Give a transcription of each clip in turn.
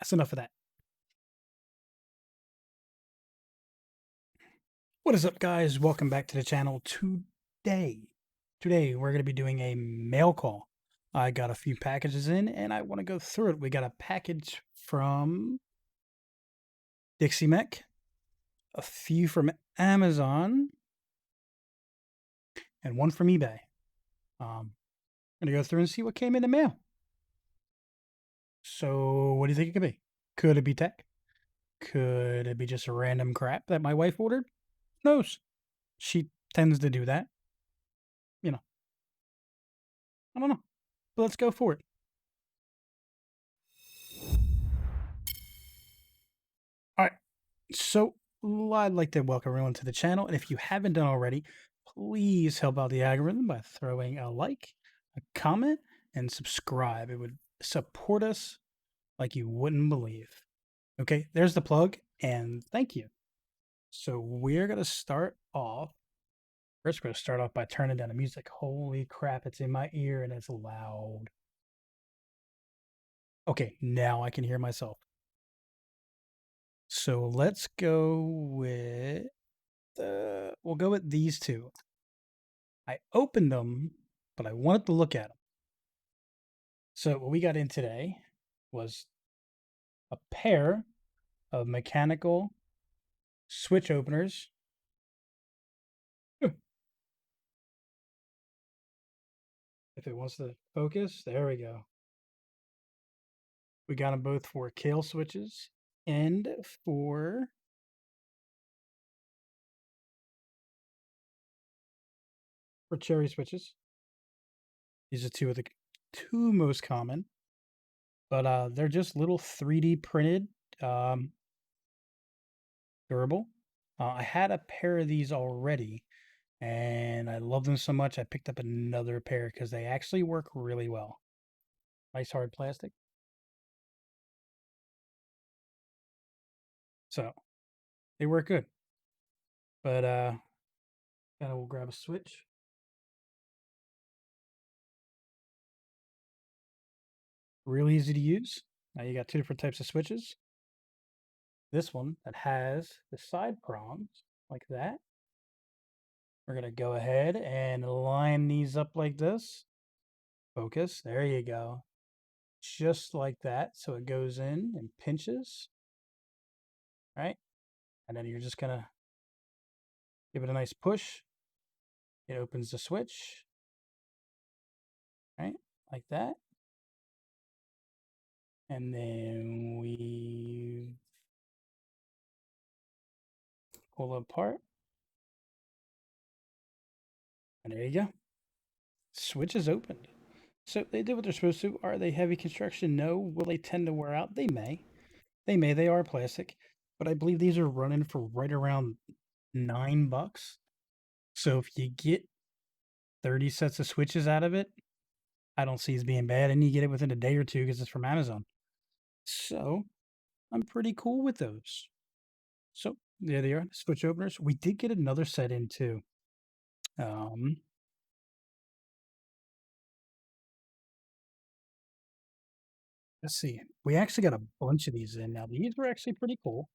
That's enough of that. What is up, guys? Welcome back to the channel. Today we're going to be doing a mail call. I got a few packages in, and I want to go through it. We got a package from Dixie Mech, a few from Amazon, and one from eBay. I'm going to go through and see what came in the mail. So, what do you think it could be? Could it be tech? Could it be just a random crap that my wife ordered? Who knows? She tends to do that. You know, I don't know. But let's go for it. All right. So, I'd like to welcome everyone to the channel. And if you haven't done already, please help out the algorithm by throwing a like, a comment, and subscribe. It would support us like you wouldn't believe. Okay, there's the plug, and thank you. So, we're going to start off. First, we're going to start off by turning down the music. Holy crap, it's in my ear and it's loud. Okay, now I can hear myself. So, let's go with we'll go with these two. I opened them, but I wanted to look at them. So what we got in today was a pair of mechanical switch openers. If it wants to focus, there we go. We got them both for Kaihl switches and for cherry switches. These are two of the two most common, but they're just little 3D printed, um, durable. I had a pair of these already, and I love them so much I picked up another pair because they actually work really well. Nice hard plastic. So they work good. But kind of we'll grab a switch. Real easy to use. Now you got two different types of switches. This one that has the side prongs like that. We're gonna go ahead and line these up like this. Focus. There you go. Just like that. So it goes in and pinches. Right? And then you're just gonna give it a nice push. It opens the switch. Right? Like that. And then we pull it apart. And there you go. Switch is opened. So they did what they're supposed to. Are they heavy construction? No. Will they tend to wear out? They may. They may. They are plastic. But I believe these are running for right around $9. So if you get 30 sets of switches out of it, I don't see as being bad. And you get it within a day or two because it's from Amazon. So I'm pretty cool with those. So there they are, switch openers. We did get another set in too. Um, let's see. We actually got a bunch of these in now. These were actually pretty cool.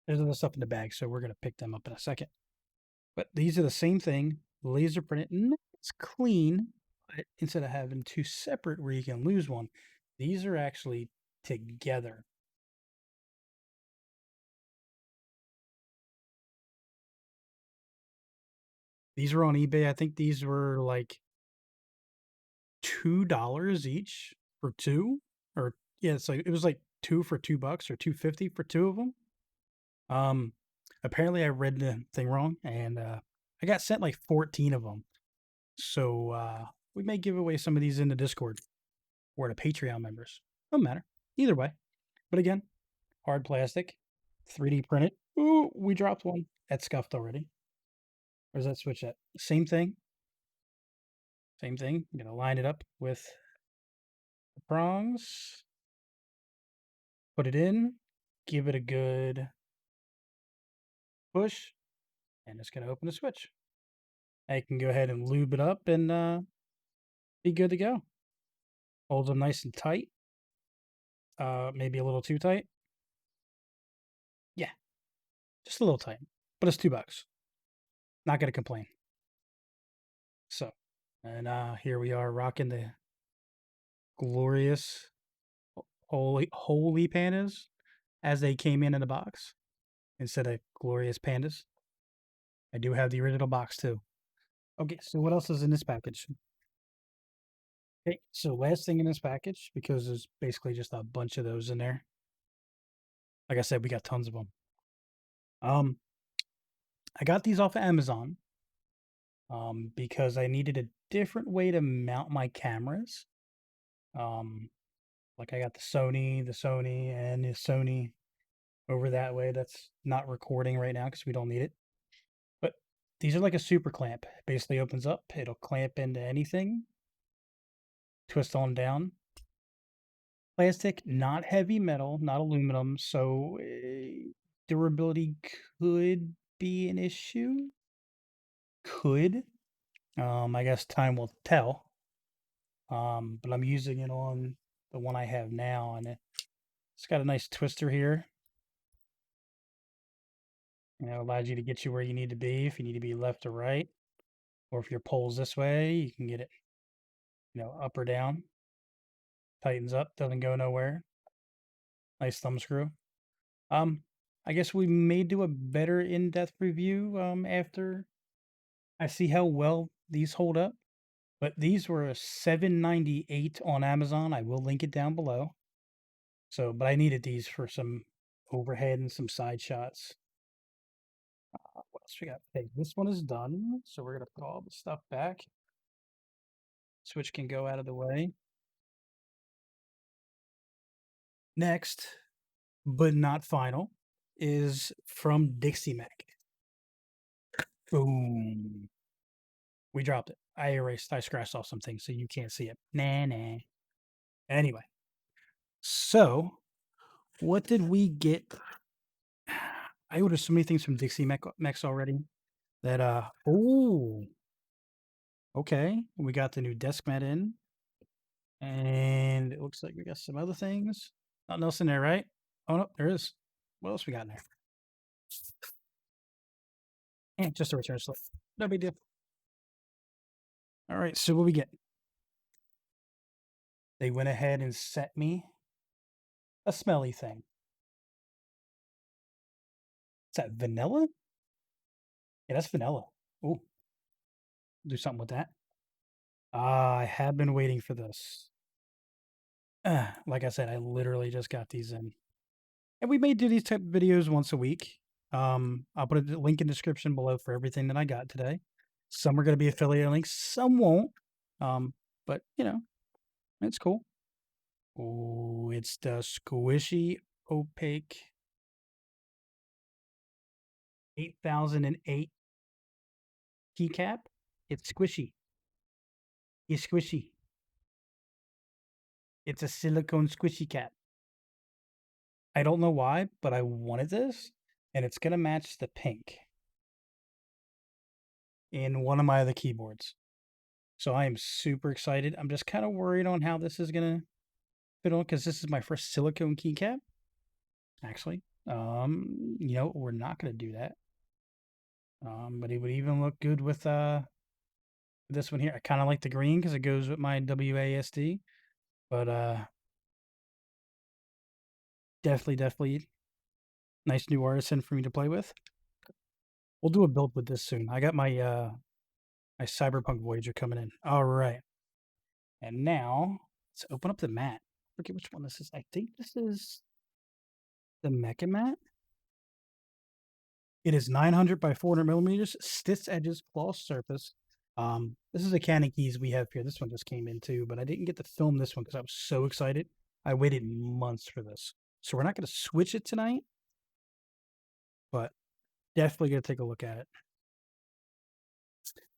There's other stuff in the bag, so we're gonna pick them up in a second. But these are the same thing, laser printed. It's clean, but instead of having two separate where you can lose one, these are actually together. These were on eBay. I think these were like $2 each for two, or yeah, it's like it was like two for $2 or 250 for two of them. Um, apparently I read the thing wrong, and I got sent like 14 of them. So we may give away some of these in the Discord or to Patreon members. Don't matter. Either way. But again, hard plastic, 3D printed. Ooh, we dropped one. That's scuffed already. Where's that switch at? Same thing. Same thing. I'm gonna line it up with the prongs. Put it in. Give it a good push. And it's gonna open the switch. I can go ahead and lube it up and be good to go. Holds them nice and tight. maybe a little too tight. Yeah, just a little tight, but it's $2. Not gonna complain. So, and here we are rocking the glorious holy pandas as they came in the box instead of glorious pandas. I do have the original box too. Okay, so what else is in this package? Okay, so last thing in this package, because there's basically just a bunch of those in there. Like I said, we got tons of them. Um, I got these off of Amazon because I needed a different way to mount my cameras. Um, like I got the Sony, and the Sony over that way. That's not recording right now because we don't need it. But these are like a super clamp. Basically opens up. It'll clamp into anything. Twist on down. Plastic, not heavy metal, not aluminum. So durability could be an issue. Could. I guess time will tell. But I'm using it on the one I have now, and it's got a nice twister here. You know, allows you to get you where you need to be if you need to be left or right, or if your pole's this way, you can get it, up or down. Tightens up, doesn't go nowhere. Nice thumb screw. Um, I guess we may do a better in-depth review after I see how well these hold up. But these were a $7.98 on Amazon. I will link it down below. So, but I needed these for some overhead and some side shots. What else we got? Okay, this one is done. So we're gonna put all the stuff back. Switch can go out of the way. Next, but not final, is from Dixie Mac. Boom. We dropped it. I scratched off some things so you can't see it. Nah. Anyway, so what did we get? I ordered so many things from Dixie Max already that, oh, okay. We got the new desk mat in, and it looks like we got some other things. Nothing else in there, right? Oh, no, there is. What else we got in there? And just a return slip. No big deal. All right, so what we get? They went ahead and sent me a smelly thing. Is that vanilla? Yeah, that's vanilla. Oh, do something with that. I have been waiting for this. Like I said, I literally just got these in. And we may do these type of videos once a week. I'll put a link in the description below for everything that I got today. Some are going to be affiliate links, some won't. But it's cool. Oh, it's the squishy opaque 8008 keycap. It's squishy. It's squishy. It's a silicone squishy cap. I don't know why, but I wanted this, and it's gonna match the pink in one of my other keyboards. So I am super excited. I'm just kind of worried on how this is gonna fit on because this is my first silicone keycap. Actually, we're not gonna do that. But it would even look good with this one here. I kind of like the green because it goes with my WASD. But definitely nice new artisan for me to play with. We'll do a build with this soon. I got my my Cyberpunk Voyager coming in. All right. And now let's open up the mat. Forget which one this is. I think this is the Mecha mat. It is 900 by 400 millimeters, stitched edges, gloss surface. This is the candy keys we have here. This one just came in too, but I didn't get to film this one because I was so excited. I waited months for this. So we're not going to switch it tonight, but definitely going to take a look at it.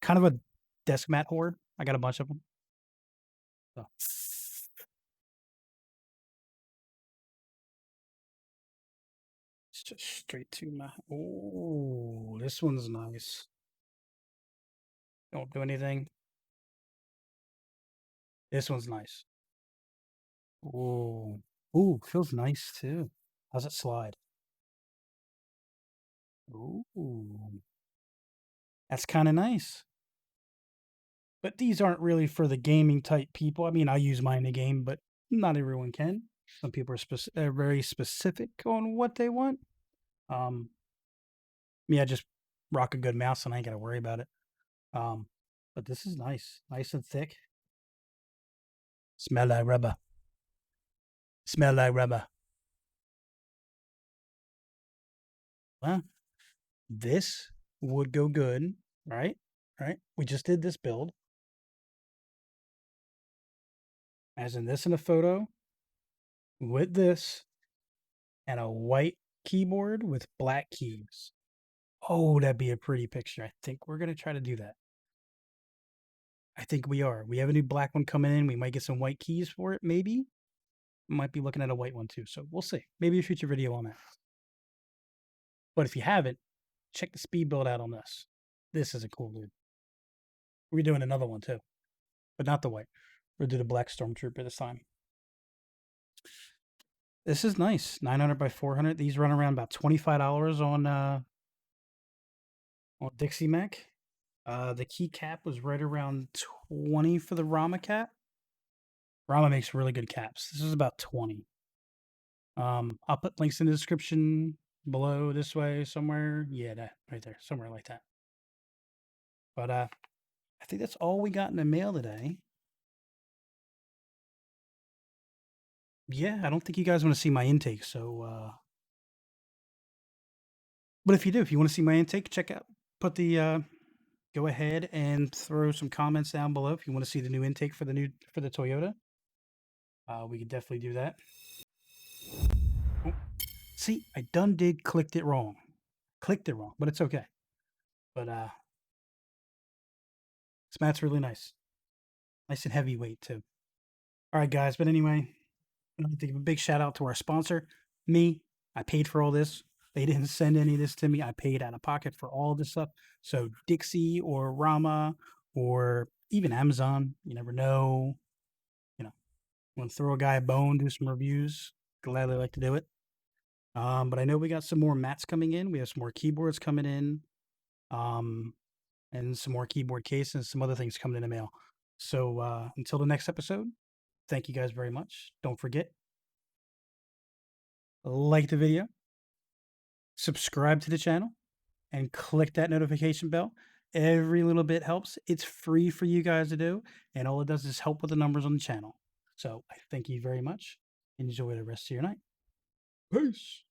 Kind of a desk mat hoard. I got a bunch of them. So. It's just straight to my. Oh, this one's nice. Don't do anything. This one's nice. Oh, Ooh, feels nice too. How's it slide? Ooh, that's kind of nice. But these aren't really for the gaming type people. I mean, I use mine in the game, but not everyone can. Some people are very specific on what they want. Um, Me, I just rock a good mouse and I ain't got to worry about it. Um, but this is nice and thick. Smell like rubber. Smell like rubber. Well, this would go good, right? Right. We just did this build, as in this in a photo with this and a white keyboard with black keys. Oh, that'd be a pretty picture. I think we're gonna try to do that. I think we are. We have a new black one coming in. We might get some white keys for it, maybe. Might be looking at a white one too. So we'll see. Maybe a future video on that. But if you haven't, check the speed build out on this. This is a cool dude. We're doing another one too, but not the white. We'll do the black stormtrooper this time. This is nice. 900 by 400. These run around about $25 on Dixie Mac. The keycap was right around 20 for the Rama cap. Rama makes really good caps. This is about 20. I'll put links in the description below this way somewhere. Yeah, that right there, somewhere like that. But I think that's all we got in the mail today. Yeah, I don't think you guys want to see my intake, so but if you do, if you want to see my intake, check out put the go ahead and throw some comments down below if you want to see the new intake for the Toyota. We could definitely do that. Oh, see, I done did clicked it wrong. Clicked it wrong, but it's okay. But this mat's really nice. Nice and heavyweight too. All right, guys. But anyway, I'd like to give a big shout out to our sponsor, me. I paid for all this. They didn't send any of this to me. I paid out of pocket for all this stuff. So Dixie or Rama or even Amazon, you never know. You know, want to throw a guy a bone, do some reviews. Gladly like to do it. But I know we got some more mats coming in. We have some more keyboards coming in. Um, and some more keyboard cases, some other things coming in the mail. So until the next episode, thank you guys very much. Don't forget, like the video, subscribe to the channel, and click that notification bell. Every little bit helps. It's free for you guys to do, and all it does is help with the numbers on the channel. So I thank you very much. Enjoy the rest of your night. Peace.